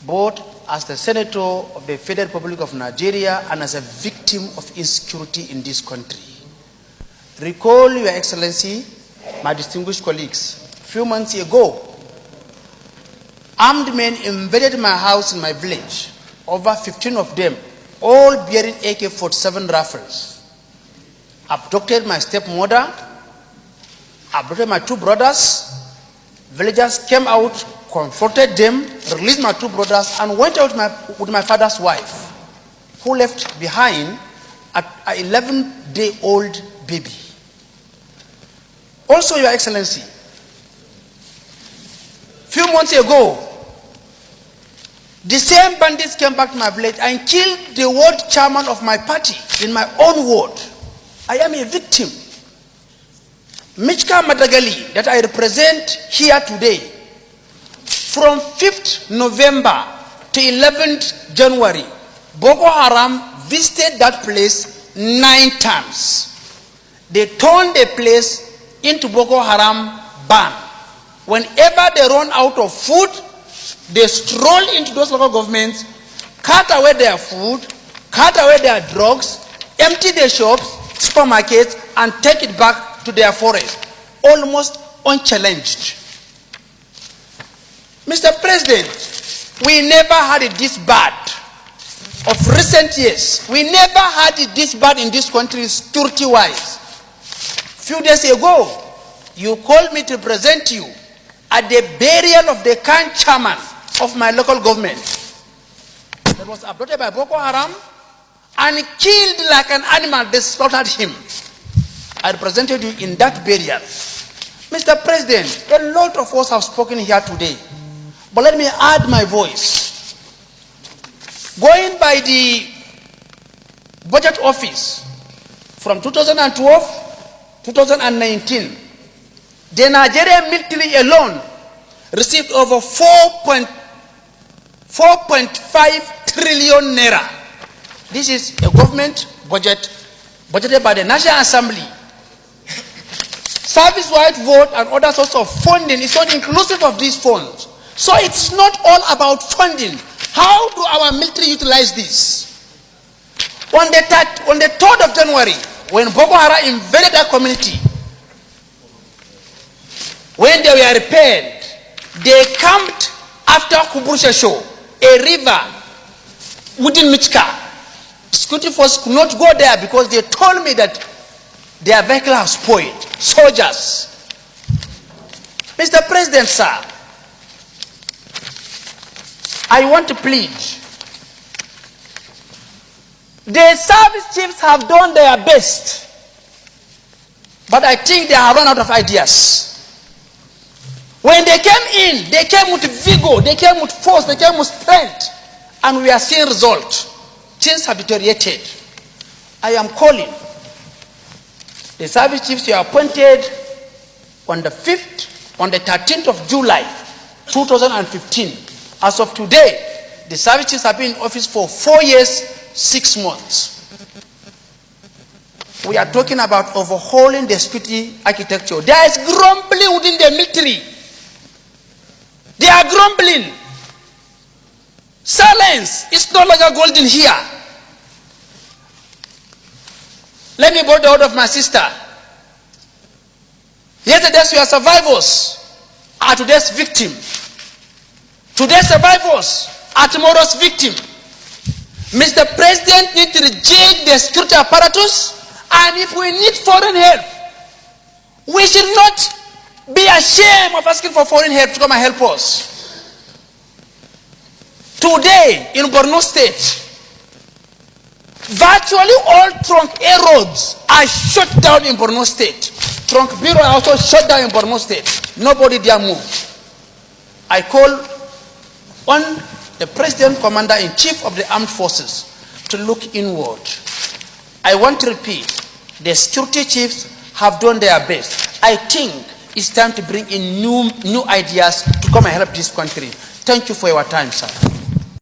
both as the Senator of the Federal Republic of Nigeria and as a victim of insecurity in this country. Recall, Your Excellency, my distinguished colleagues, a few months ago, armed men invaded my house in my village, over 15 of them, all bearing AK-47 rifles, abducted my stepmother, abducted my two brothers. Villagers came out, confronted them, released my two brothers, and went out with my father's wife, who left behind an 11-day-old baby. Also, Your Excellency, few months ago, the same bandits came back to my village and killed the ward chairman of my party in my own ward. I am a victim. Michka Madagali, that I represent here today, from 5th November to 11th January, Boko Haram visited that place 9 times. They turned the place into Boko Haram ban. Whenever they run out of food, they stroll into those local governments, cut away their food, cut away their drugs, empty their shops, supermarkets, and take it back to their forest, almost unchallenged. Mr. President, we never had it this bad of recent years. We never had it this bad in this country security-wise. Few days ago, you called me to present you at the burial of the current chairman of my local government that was abducted by Boko Haram and killed like an animal. They slaughtered him. I represented you in that burial. Mr. President, a lot of us have spoken here today, but let me add my voice. Going by the budget office from 2012 2019, the Nigerian military alone received over 4.5 trillion naira. This is a government budget budgeted by the National Assembly. Service-wide vote and other sorts of funding is not inclusive of these funds. So it's not all about funding. How do our military utilize this? On the 3rd of January, when Boko Haram invaded that community, when they were repaired, they camped after Kuburusha Show, a river within Michka. Security force could not go there because they told me that their vehicle has spoiled. Soldiers. Mr. President, sir, I want to plead. The service chiefs have done their best, but I think they have run out of ideas. When they came in, they came with vigor, they came with force, they came with strength, and we are seeing results. Things have deteriorated. I am calling the service chiefs you appointed on the 13th of July, 2015. As of today, the service chiefs have been in office for 4 years, 6 months. We are talking about overhauling the security architecture. There is grumbling within the military. They are grumbling. Silence is no longer golden here. Let me borrow the word of my sister. Yesterday's we are survivors, are today's victim. Today's survivors are tomorrow's victim. Mr. President needs to reject the security apparatus, and if we need foreign help, we should not be ashamed of asking for foreign help to come and help us. Today in Borno State, virtually all trunk A roads are shut down in Borno State. Trunk B roads are also shut down in Borno State. Nobody dare move. I call on the President Commander-in-Chief of the Armed Forces to look inward. I want to repeat, the security chiefs have done their best. I think it's time to bring in new ideas to come and help this country. Thank you for your time, sir.